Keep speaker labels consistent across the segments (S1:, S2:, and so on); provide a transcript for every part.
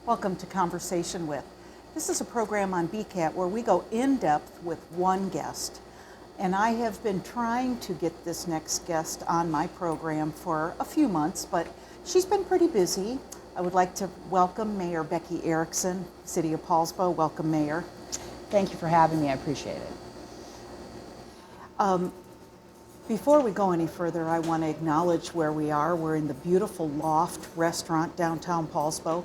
S1: Welcome to Conversation With. This is a program on BCAT where we go in depth with one guest. And I have been trying to get this next guest on my program for a few months, but she's been pretty busy. I would like to welcome Mayor Becky Erickson, City of Poulsbo. Welcome, Mayor.
S2: Thank you for having me. I appreciate it.
S1: Before we go any further, I want to acknowledge where we are. We're in the beautiful Loft restaurant downtown Poulsbo,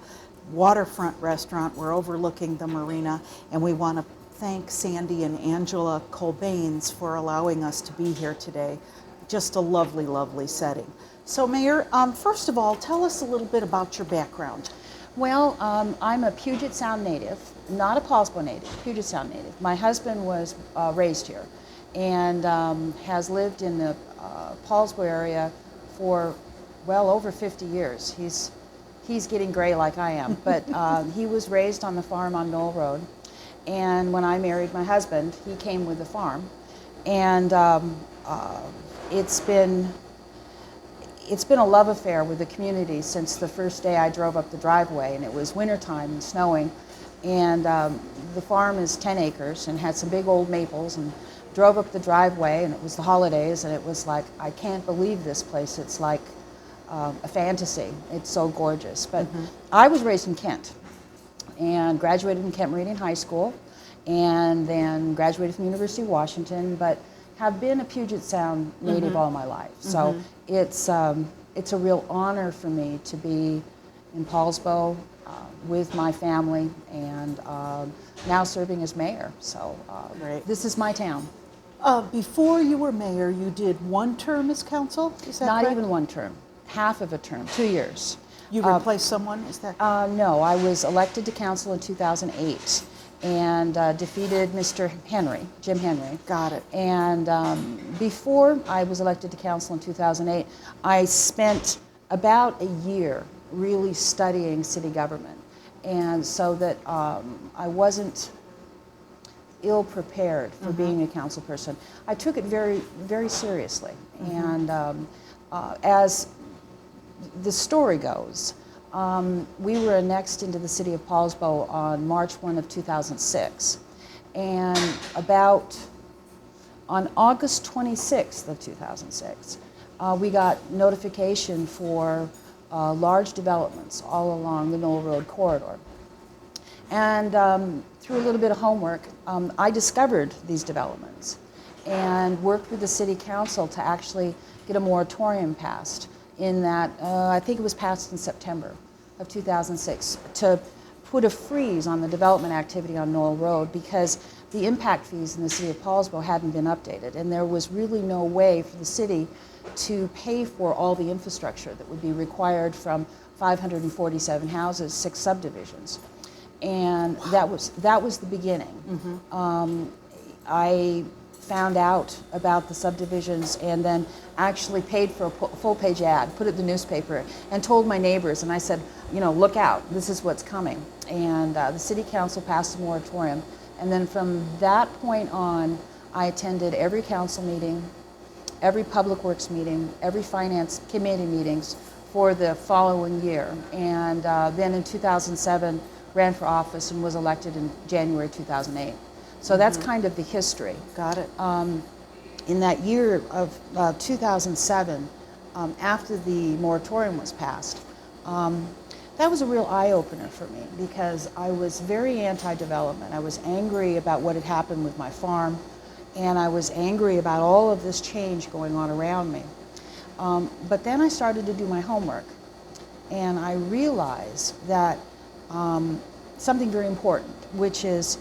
S1: waterfront restaurant. We're overlooking the marina, and we want to thank Sandy and Angela Colbanes for allowing us to be here today. Just a lovely, lovely setting. So, Mayor, first of all, tell us a little bit about your background.
S2: Well, I'm a Puget Sound native, not a Poulsbo native, Puget Sound native. My husband was raised here and has lived in the Poulsbo area for well over 50 years. He's getting gray like I am, but he was raised on the farm on Knoll Road. And when I married my husband, he came with the farm. And it's been a love affair with the community since the first day I drove up the driveway, and it was wintertime and snowing. And the farm is 10 acres and had some big old maples, and drove up the driveway, and it was the holidays, and it was like, I can't believe this place. It's like a fantasy. It's so gorgeous. But I was raised in Kent and graduated from Kent Meridian High School, and then graduated from University of Washington, but have been a Puget Sound native all my life. So it's a real honor for me to be in Poulsbo with my family, and now serving as mayor. So this is my town.
S1: Before you were mayor, you did one term as council? Is that
S2: Not
S1: correct?
S2: even one term, half of a term, 2 years.
S1: You replaced someone? Is that
S2: No, I was elected to council in 2008 and defeated Mr. Henry, Jim Henry.
S1: Got it.
S2: And before I was elected to council in 2008, I spent about a year really studying city government, and so that I wasn't ill prepared for being a council person. I took it very, very seriously. And as the story goes, we were annexed into the city of Poulsbo on March 1 of 2006. And on August 26th of 2006, we got notification for large developments all along the Knoll Road corridor. And through a little bit of homework, I discovered these developments and worked with the city council to actually get a moratorium passed in that, I think it was passed in September of 2006, to put a freeze on the development activity on Knoll Road because the impact fees in the city of Poulsbo hadn't been updated, and there was really no way for the city to pay for all the infrastructure that would be required from 547 houses, 6 subdivisions. And that was the beginning. I found out about the subdivisions and then actually paid for a full-page ad, put it in the newspaper, and told my neighbors, and I said, you know, look out, this is what's coming. And the city council passed a moratorium, and then from that point on, I attended every council meeting, every public works meeting, every finance committee meetings for the following year. And then in 2007, ran for office and was elected in January 2008. So that's kind of the history.
S1: Got it.
S2: In that year of 2007, after the moratorium was passed, that was a real eye-opener for me because I was very anti-development. I was angry about what had happened with my farm, and I was angry about all of this change going on around me. But then I started to do my homework, and I realized that something very important, which is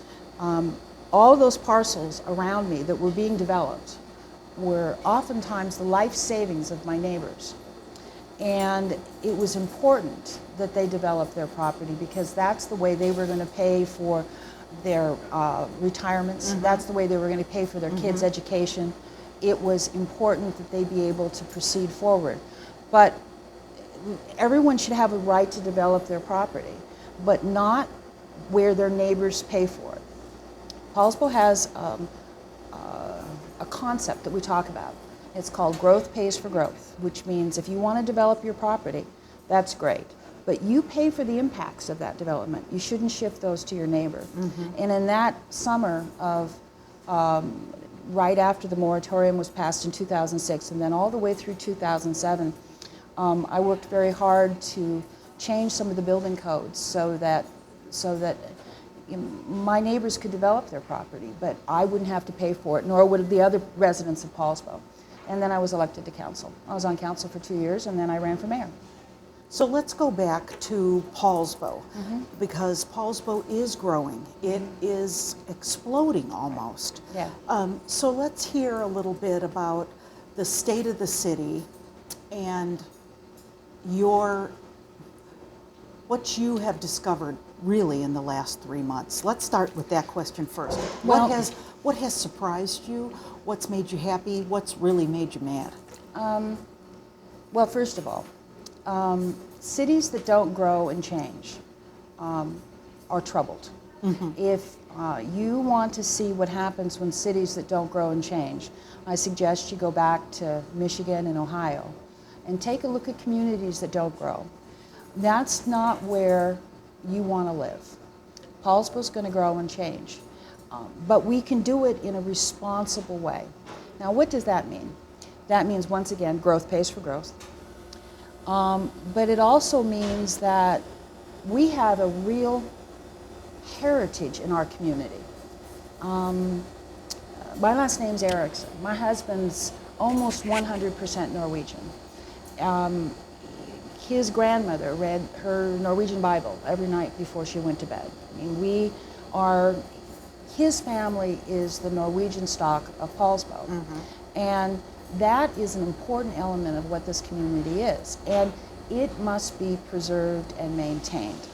S2: all those parcels around me that were being developed were oftentimes the life savings of my neighbors. And it was important that they develop their property because that's the way they were going to pay for their retirements. That's the way they were going to pay for their kids' education. It was important that they be able to proceed forward. But everyone should have a right to develop their property, but not where their neighbors pay for it. Poulsbo has a concept that we talk about. It's called growth pays for growth, which means if you want to develop your property, that's great. but you pay for the impacts of that development. You shouldn't shift those to your neighbor. And in that summer of right after the moratorium was passed in 2006, and then all the way through 2007, I worked very hard to change some of the building codes so that my neighbors could develop their property, but I wouldn't have to pay for it, nor would the other residents of Poulsbo. And then I was elected to council. I was on council for 2 years, and then I ran for mayor.
S1: So let's go back to Poulsbo, because Poulsbo is growing. It is exploding almost.
S2: Yeah.
S1: So let's hear a little bit about the state of the city and what you have discovered really in the last 3 months. Let's start with that question first.
S2: Well,
S1: what has surprised you? What's made you happy? What's really made you mad?
S2: Well, first of all, cities that don't grow and change are troubled. If you want to see what happens when cities that don't grow and change, I suggest you go back to Michigan and Ohio and take a look at communities that don't grow. That's not where you want to live. Poulsbo's going to grow and change, but we can do it in a responsible way. Now, what does that mean? That means, once again, growth pays for growth. But it also means that we have a real heritage in our community. My last name's Erickson. My husband's almost 100% Norwegian. His grandmother read her Norwegian Bible every night before she went to bed. I mean, his family is the Norwegian stock of Poulsbo. And that is an important element of what this community is. And it must be preserved and maintained.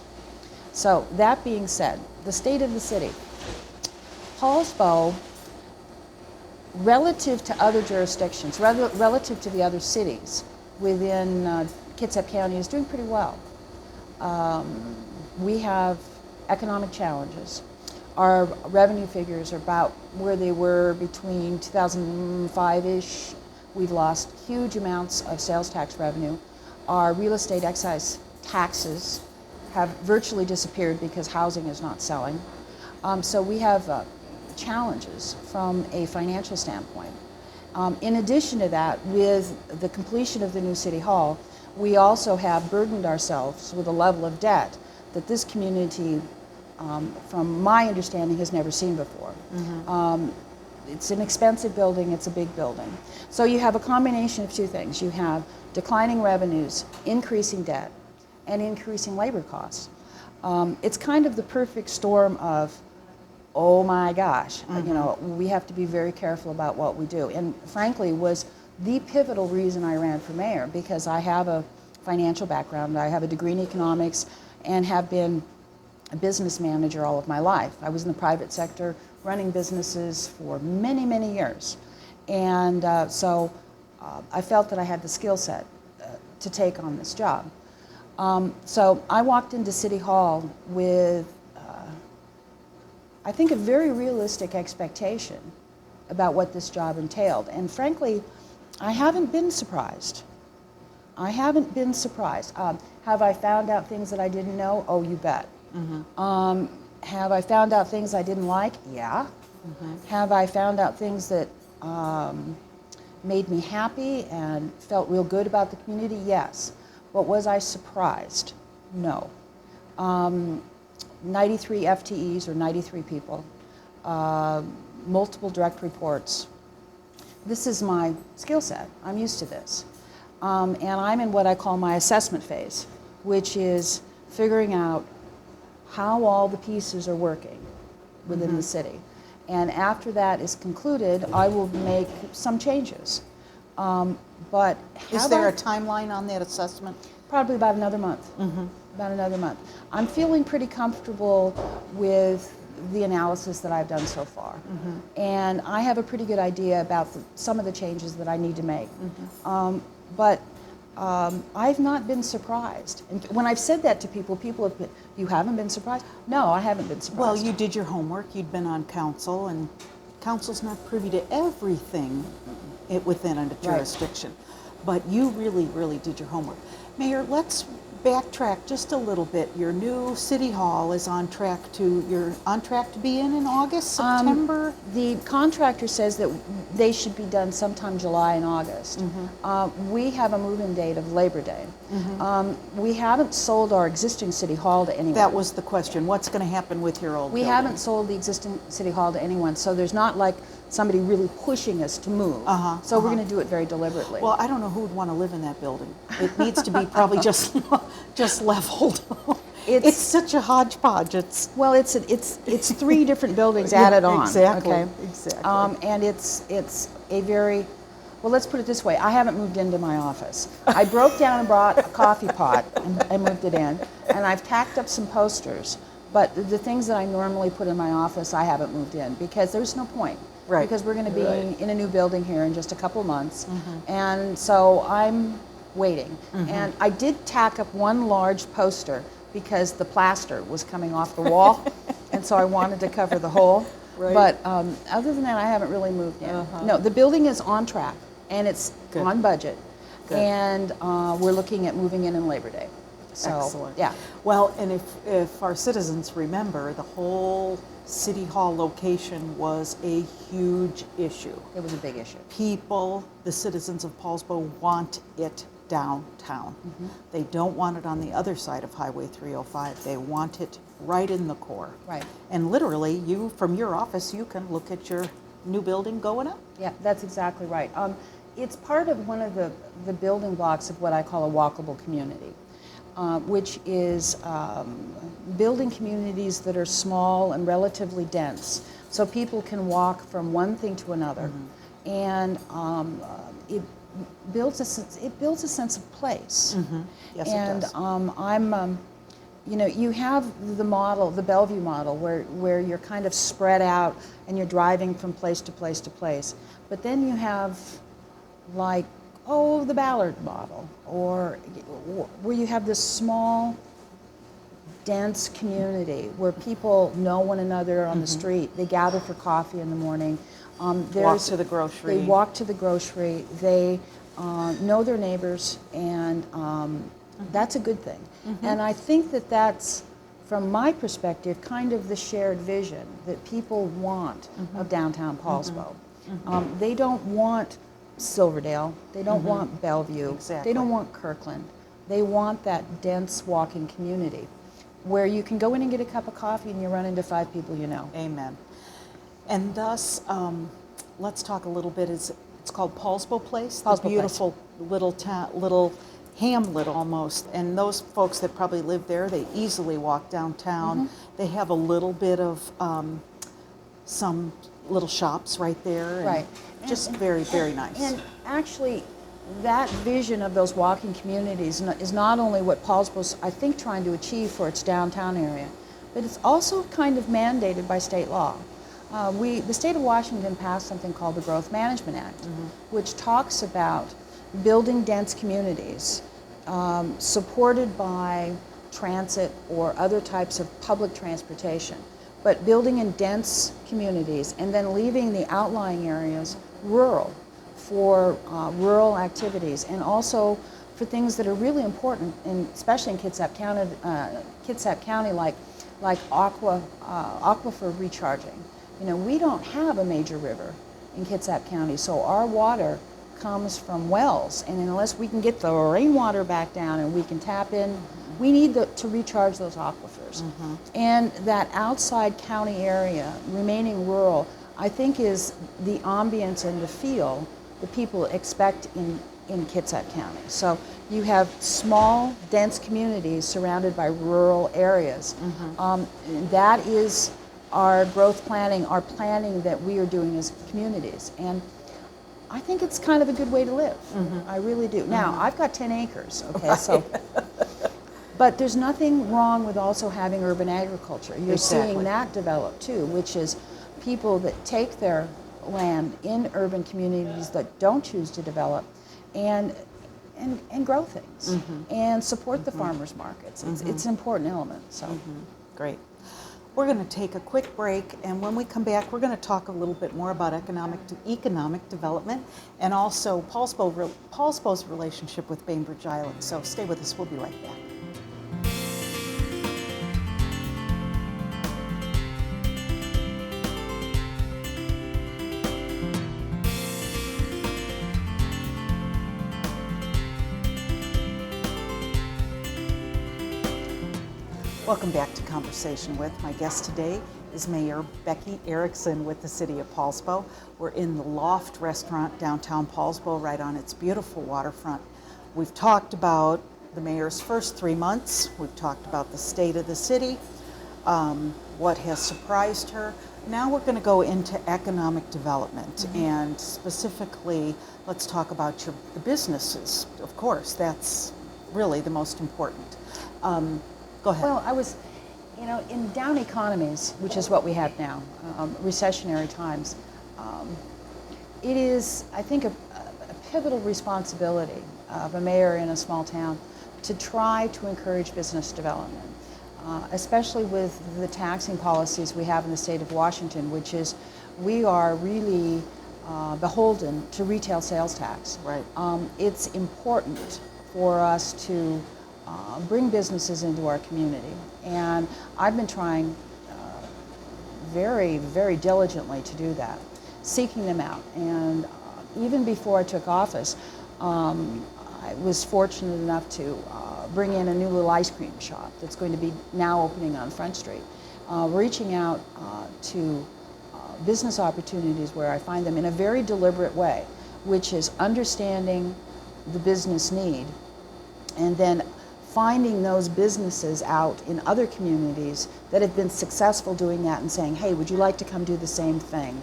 S2: So that being said, the state of the city. Poulsbo, relative to other jurisdictions, relative to the other cities within Kitsap County, is doing pretty well. We have economic challenges. Our revenue figures are about where they were between 2005-ish. We've lost huge amounts of sales tax revenue. Our real estate excise taxes have virtually disappeared because housing is not selling. So we have challenges from a financial standpoint. In addition to that, with the completion of the new City Hall, we also have burdened ourselves with a level of debt that this community, from my understanding, has never seen before. It's an expensive building, it's a big building. So you have a combination of two things. You have declining revenues, increasing debt, and increasing labor costs. It's kind of the perfect storm of, oh my gosh, you know, we have to be very careful about what we do. And frankly, was the pivotal reason I ran for mayor, because I have a financial background. I have a degree in economics and have been a business manager all of my life. I was in the private sector running businesses for many, many years. And so I felt that I had the skill set to take on this job. So I walked into City Hall with, I think, a very realistic expectation about what this job entailed. And frankly, I haven't been surprised. I haven't been surprised. Have I found out things that I didn't know? Oh, you bet. Have I found out things I didn't like? Yeah. Have I found out things that made me happy and felt real good about the community? Yes. But was I surprised? No. 93 FTEs, or 93 people, multiple direct reports. This is my skill set. I'm used to this. And I'm in what I call my assessment phase, which is figuring out how all the pieces are working within the city. And after that is concluded, I will make some changes. But
S1: Is there a timeline on that assessment?
S2: Probably about another month. About another month. I'm feeling pretty comfortable with the analysis that I've done so far. And I have a pretty good idea about some of the changes that I need to make. But I've not been surprised. And when I've said that to people, people have been, you haven't been surprised? No, I haven't been surprised.
S1: Well, you did your homework. You'd been on council, and council's not privy to everything within a jurisdiction. But you really, really did your homework. Mayor, let's backtrack just a little bit. Your new city hall is you're on track to be in August, September?
S2: The contractor says that they should be done sometime July and August. We have a move-in date of Labor Day. We haven't sold our existing city hall to anyone.
S1: That was the question. What's going to happen with your old
S2: We
S1: building?
S2: haven't sold the existing city hall to anyone, so there's not like somebody really pushing us to move. So we're going to do it very deliberately.
S1: Well, I don't know who would want to live in that building. It needs to be probably just leveled. It's such a hodgepodge. It's
S2: three different buildings added on.
S1: Exactly.
S2: Okay?
S1: Exactly.
S2: And it's a very, well, let's put it this way. I haven't moved into my office. I broke down and brought a coffee pot and I moved it in, and I've tacked up some posters. But the things that I normally put in my office, I haven't moved in because there's no point.
S1: Right.
S2: Because we're going to be in a new building here in just a couple of months. And so I'm waiting. And I did tack up one large poster because the plaster was coming off the wall. And so I wanted to cover the hole.
S1: Right.
S2: But other than that, I haven't really moved in. No, the building is on track and it's on budget.
S1: Good.
S2: And we're looking at moving in Labor Day. So,
S1: excellent.
S2: yeah.
S1: Well, and if our citizens remember, the whole City Hall location was a huge issue.
S2: It was a big issue.
S1: People, the citizens of Poulsbo, want it downtown. They don't want it on the other side of Highway 305. They want it right in the core.
S2: Right.
S1: And literally, from your office, you can look at your new building going up.
S2: Yeah, that's exactly right. It's part of one of the building blocks of what I call a walkable community. Which is building communities that are small and relatively dense, so people can walk from one thing to another, and it builds a sense of place.
S1: Yes,
S2: and
S1: it does.
S2: you have the model, the Bellevue model, where you're kind of spread out and you're driving from place to place to place, but then you have like the Ballard model, or where you have this small, dense community where people know one another on the street. They gather for coffee in the morning.
S1: Walk to the grocery.
S2: They walk to the grocery. They know their neighbors, and that's a good thing. And I think that that's, from my perspective, kind of the shared vision that people want of downtown Poulsbo. They don't want Silverdale, they don't want Bellevue,
S1: Exactly.
S2: they don't want Kirkland. They want that dense walking community where you can go in and get a cup of coffee and you run into 5 people you know.
S1: Amen. And thus, let's talk a little bit. It's called Poulsbo Place,
S2: Poulsbo
S1: the beautiful little hamlet almost. And those folks that probably live there, they easily walk downtown. They have a little bit of some little shops right there. And
S2: Right.
S1: Just very, very nice.
S2: And actually, that vision of those walking communities is not only what Poulsbo's, I think, trying to achieve for its downtown area, but it's also kind of mandated by state law. The state of Washington passed something called the Growth Management Act, which talks about building dense communities supported by transit or other types of public transportation, but building in dense communities and then leaving the outlying areas rural for rural activities, and also for things that are really important, especially in Kitsap County, like aquifer recharging. We don't have a major river in Kitsap County, so our water comes from wells, and unless we can get the rainwater back down and we can tap in, we need to recharge those aquifers. And that outside county area, remaining rural, I think is the ambience and the feel that people expect in Kitsap County. So you have small, dense communities surrounded by rural areas. That is our growth planning, our planning that we are doing as communities. And I think it's kind of a good way to live. I really do. Now, I've got 10 acres, okay,
S1: Right.
S2: so, but there's nothing wrong with also having urban agriculture. You're
S1: Exactly.
S2: seeing that develop too, which is people that take their land in urban communities that don't choose to develop and grow things and support the farmers markets. It's an important element. So
S1: Great. We're going to take a quick break, and when we come back, we're going to talk a little bit more about economic development and also Poulsbo's relationship with Bainbridge Island. So stay with us. We'll be right back. Welcome back to Conversation With. My guest today is Mayor Becky Erickson with the City of Poulsbo. We're in the Loft restaurant downtown Poulsbo, right on its beautiful waterfront. We've talked about the mayor's first 3 months. We've talked about the state of the city, what has surprised her. Now we're going to go into economic development, and specifically, let's talk about the businesses. Of course, that's really the most important. Go ahead.
S2: Well, in down economies, which is what we have now, recessionary times, it is, I think, a pivotal responsibility of a mayor in a small town to try to encourage business development, especially with the taxing policies we have in the state of Washington, which is we are really beholden to retail sales tax.
S1: Right.
S2: It's important for us to bring businesses into our community. And I've been trying very, very diligently to do that, seeking them out. And even before I took office, I was fortunate enough to bring in a new little ice cream shop that's going to be now opening on Front Street, reaching out to business opportunities where I find them in a very deliberate way, which is understanding the business need and then finding those businesses out in other communities that have been successful doing that and saying, hey, would you like to come do the same thing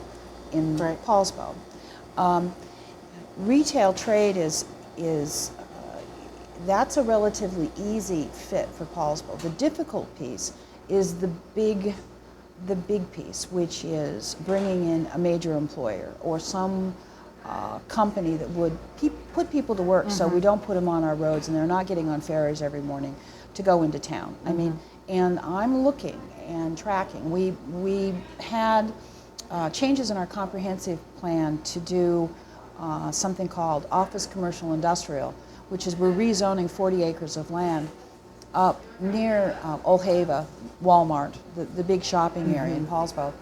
S2: in Poulsbo? Retail trade that's a relatively easy fit for Poulsbo. The difficult piece is the big piece, which is bringing in a major employer or some company that would put people to work, so we don't put them on our roads and they're not getting on ferries every morning to go into town. I mean, and I'm looking and tracking. We had changes in our comprehensive plan to do something called office commercial industrial, which is we're rezoning 40 acres of land up near Old Hava, Walmart, the big shopping area in Poulsbo,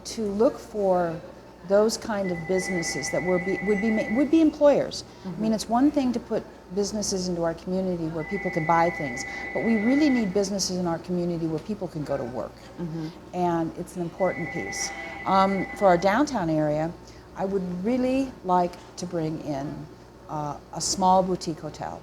S2: to look for those kind of businesses that would be employers. I mean, it's one thing to put businesses into our community where people can buy things, but we really need businesses in our community where people can go to work, and it's an important piece. For our downtown area, I would really like to bring in a small boutique hotel.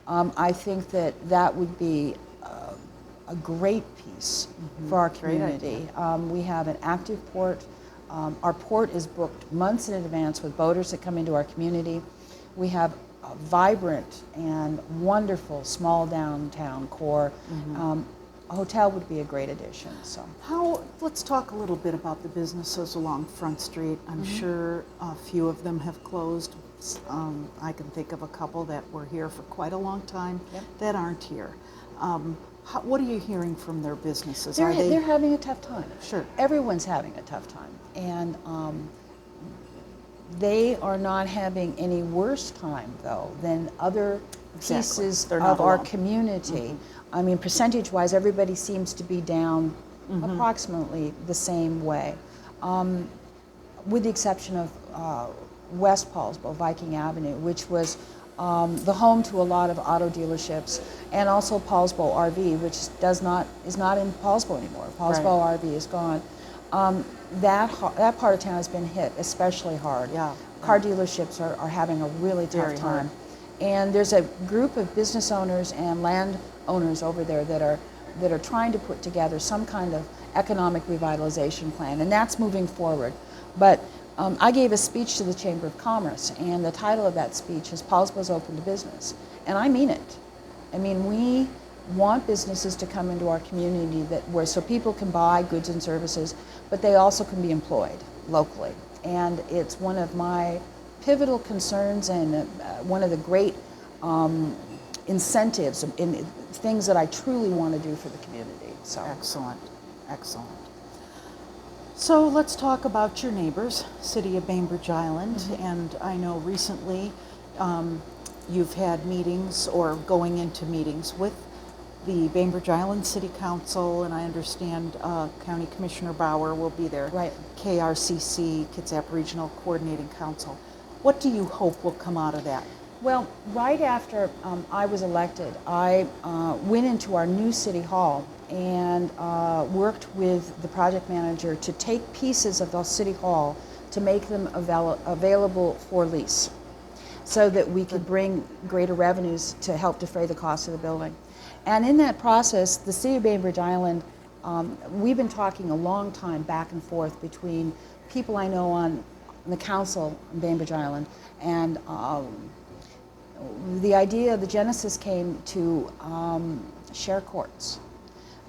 S2: I think that would be a great piece for our community. We have an active port. Our port is booked months in advance with boaters that come into our community. We have a vibrant and wonderful small downtown core. A hotel would be a great addition. So,
S1: let's talk a little bit about the businesses along Front Street. I'm sure a few of them have closed. I can think of a couple that were here for quite a long time that aren't here. What are you hearing from their businesses?
S2: They're having a tough time.
S1: Sure.
S2: Everyone's having a tough time. And they are not having any worse time, though, than other pieces of our community. I mean, percentage-wise, everybody seems to be down approximately the same way, with the exception of West Poulsbo, Viking Avenue, which was the home to a lot of auto dealerships, and also Poulsbo RV, which is not in Poulsbo anymore. Poulsbo RV is gone. That part of town has been hit especially hard. Car dealerships are having a really tough time. And there's a group of business owners and land owners over there that are trying to put together some kind of economic revitalization plan, and that's moving forward. But I gave a speech to the Chamber of Commerce, and the title of that speech is Poulsbo's Open to Business. And I mean it. I mean, we want businesses to come into our community so people can buy goods and services, but they also can be employed locally. And it's one of my pivotal concerns and one of the great incentives in things that I truly want to do for the community. So
S1: excellent. So let's talk about your neighbors, City of Bainbridge Island, and I know recently you've had meetings or going into meetings with the Bainbridge Island City Council, and I understand County Commissioner Bauer will be there.
S2: Right.
S1: KRCC, Kitsap Regional Coordinating Council. What do you hope will come out of that?
S2: Well, right after I was elected, I went into our new city hall and worked with the project manager to take pieces of the city hall to make them available for lease, so that we could bring greater revenues to help defray the cost of the building. And in that process, the city of Bainbridge Island, we've been talking a long time back and forth between people I know on the council in Bainbridge Island, and the genesis came to share courts.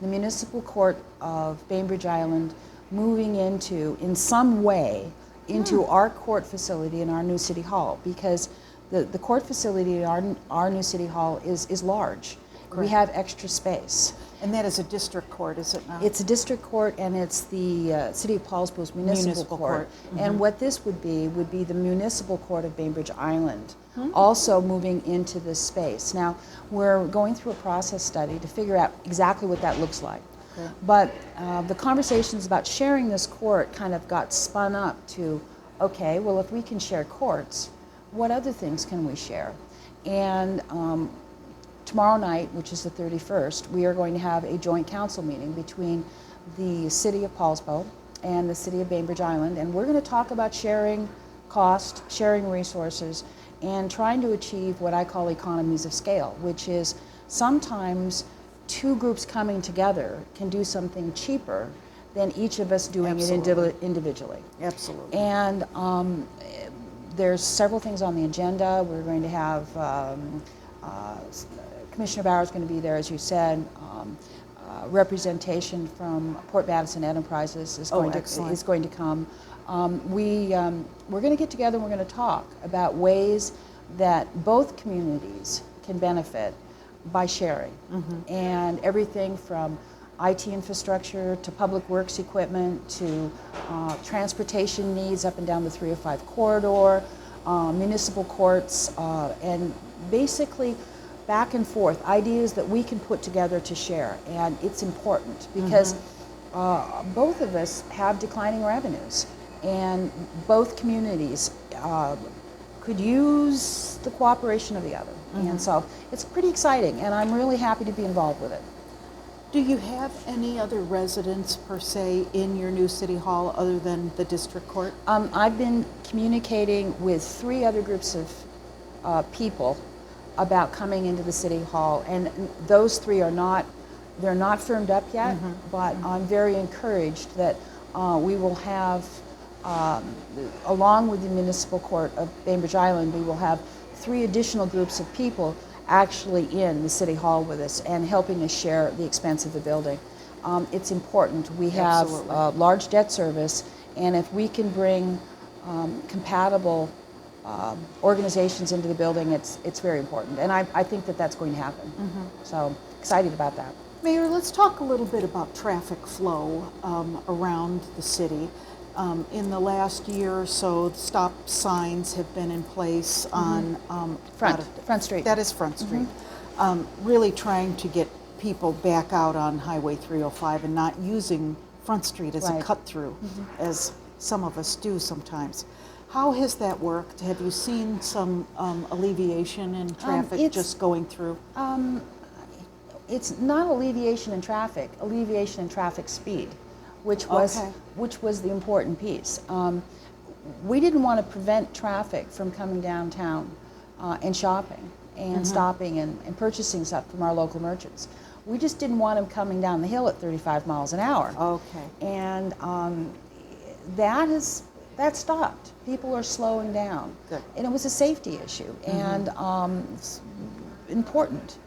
S2: The municipal court of Bainbridge Island moving into, in some way, into our court facility in our new city hall, because the court facility in our new city hall is large. Correct. We have extra space.
S1: And that is a district court, is it not?
S2: It's a district court, and it's the City of Poulsbo's municipal court. Mm-hmm. And what this would be the municipal court of Bainbridge Island, also moving into this space. Now, we're going through a process study to figure out exactly what that looks like. Okay. But the conversations about sharing this court kind of got spun up to, okay, well, if we can share courts, what other things can we share? And tomorrow night, which is the 31st, we are going to have a joint council meeting between the City of Poulsbo and the City of Bainbridge Island, and we're going to talk about sharing cost, sharing resources, and trying to achieve what I call economies of scale, which is sometimes two groups coming together can do something cheaper than each of us doing it individually.
S1: Absolutely.
S2: And there's several things on the agenda. We're going to have Commissioner Bauer is going to be there, as you said. Representation from Port Madison Enterprises is going to come. We're going to get together and we're going to talk about ways that both communities can benefit by sharing. Mm-hmm. And everything from IT infrastructure to public works equipment to transportation needs up and down the 305 corridor, municipal courts, and basically back and forth, ideas that we can put together to share. And it's important because both of us have declining revenues, and both communities could use the cooperation of the other. And so it's pretty exciting, and I'm really happy to be involved with it.
S1: Do you have any other residents, per se, in your new city hall other than the district court?
S2: I've been communicating with 3 other groups of people about coming into the city hall, and those 3 are not firmed up yet, but I'm very encouraged that we will have, along with the municipal court of Bainbridge Island, we will have 3 additional groups of people actually in the city hall with us and helping us share the expense of the building. It's important. We have large debt service, and if we can bring compatible organizations into the building, it's very important, and I think that that's going to happen. So excited about that.
S1: Mayor, let's talk a little bit about traffic flow around the city. In the last year or so, stop signs have been in place on
S2: Front Street.
S1: That is Front Street. Really trying to get people back out on Highway 305 and not using Front Street as a cut-through, as some of us do sometimes. How has that worked? Have you seen some alleviation in traffic just going through?
S2: It's not alleviation in traffic speed, which was the important piece. We didn't want to prevent traffic from coming downtown and shopping and stopping and purchasing stuff from our local merchants. We just didn't want them coming down the hill at 35 miles an hour. Okay. And that stopped. People are slowing down. Good. And it was a safety issue, and it's important.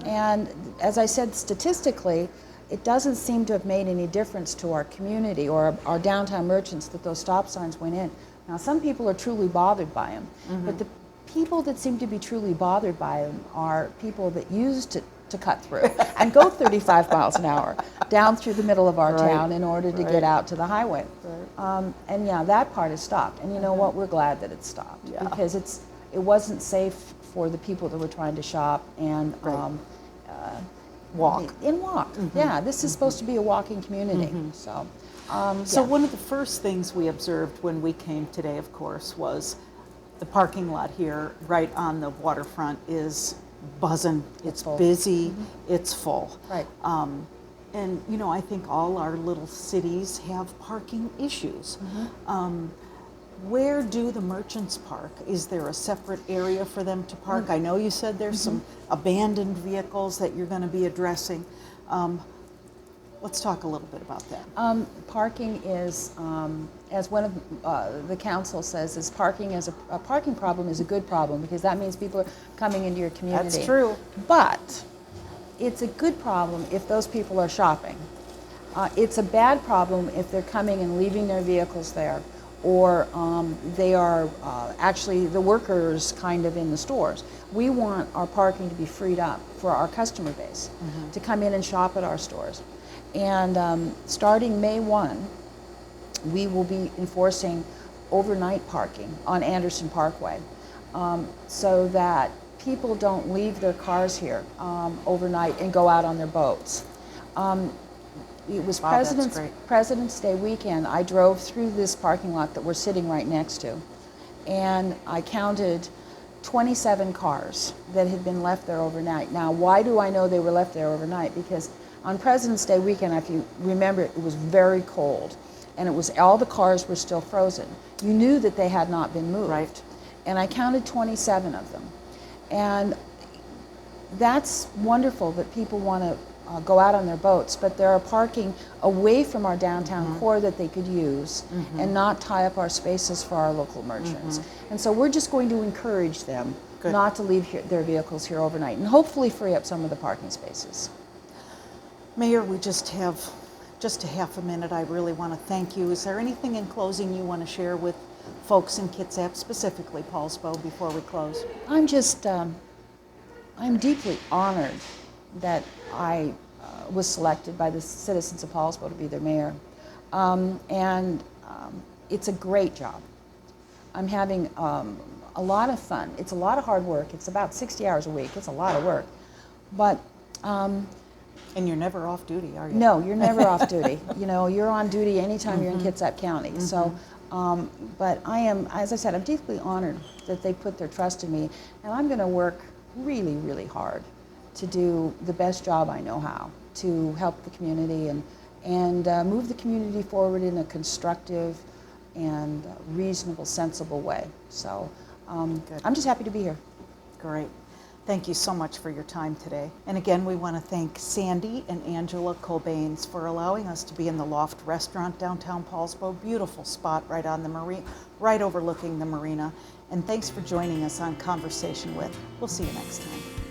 S2: And as I said, statistically, it doesn't seem to have made any difference to our community or our downtown merchants that those stop signs went in. Now, some people are truly bothered by them, but the people that seem to be truly bothered by them are people that used to cut through and go 35 miles an hour down through the middle of our town in order to get out to the highway. And yeah, that part has stopped. And you know what? We're glad that it stopped because it wasn't safe for the people that were trying to shop and walk. Yeah, this is supposed to be a walking community. So
S1: one of the first things we observed when we came today, of course, was the parking lot here, right on the waterfront, is buzzing. It's
S2: full.
S1: busy. It's full.
S2: Right.
S1: And you know, I think all our little cities have parking issues. Where do the merchants park? Is there a separate area for them to park? I know you said there's some abandoned vehicles that you're going to be addressing. Let's talk a little bit about that.
S2: Parking is, as one of the council says, is parking as a parking problem is a good problem, because that means people are coming into your community.
S1: That's true.
S2: But it's a good problem if those people are shopping. It's a bad problem if they're coming and leaving their vehicles there, or they are actually the workers kind of in the stores. We want our parking to be freed up for our customer base to come in and shop at our stores. And starting May 1, we will be enforcing overnight parking on Anderson Parkway, so that people don't leave their cars here overnight and go out on their boats. It was
S1: Wow, that's great.
S2: President's Day weekend. I drove through this parking lot that we're sitting right next to, and I counted 27 cars that had been left there overnight. Now, why do I know they were left there overnight? Because on President's Day weekend, if you remember, it was very cold, and it was all the cars were still frozen. You knew that they had not been moved.
S1: Right.
S2: And I counted 27 of them. And that's wonderful that people want to go out on their boats, but there are parking away from our downtown core that they could use and not tie up our spaces for our local merchants. And so we're just going to encourage them not to leave their vehicles here overnight, and hopefully free up some of the parking spaces.
S1: Mayor, we just have a half a minute. I really want to thank you. Is there anything in closing you want to share with folks in Kitsap, specifically Poulsbo, before we close?
S2: I'm just, I'm deeply honored that I was selected by the citizens of Poulsbo to be their mayor. It's a great job. I'm having a lot of fun. It's a lot of hard work. It's about 60 hours a week. It's a lot of work. But
S1: and you're never off duty, are you?
S2: no, you're never off duty. You know, you're on duty anytime you're in Kitsap County. So, but I am, as I said, I'm deeply honored that they put their trust in me, and I'm going to work really, really hard to do the best job I know how to help the community and move the community forward in a constructive and reasonable, sensible way. So I'm just happy to be here.
S1: Great. Thank you so much for your time today. And again, we want to thank Sandy and Angela Cobains for allowing us to be in the Loft Restaurant downtown Poulsbo. Beautiful spot right on the marina, right overlooking the marina. And thanks for joining us on Conversation With. We'll see you next time.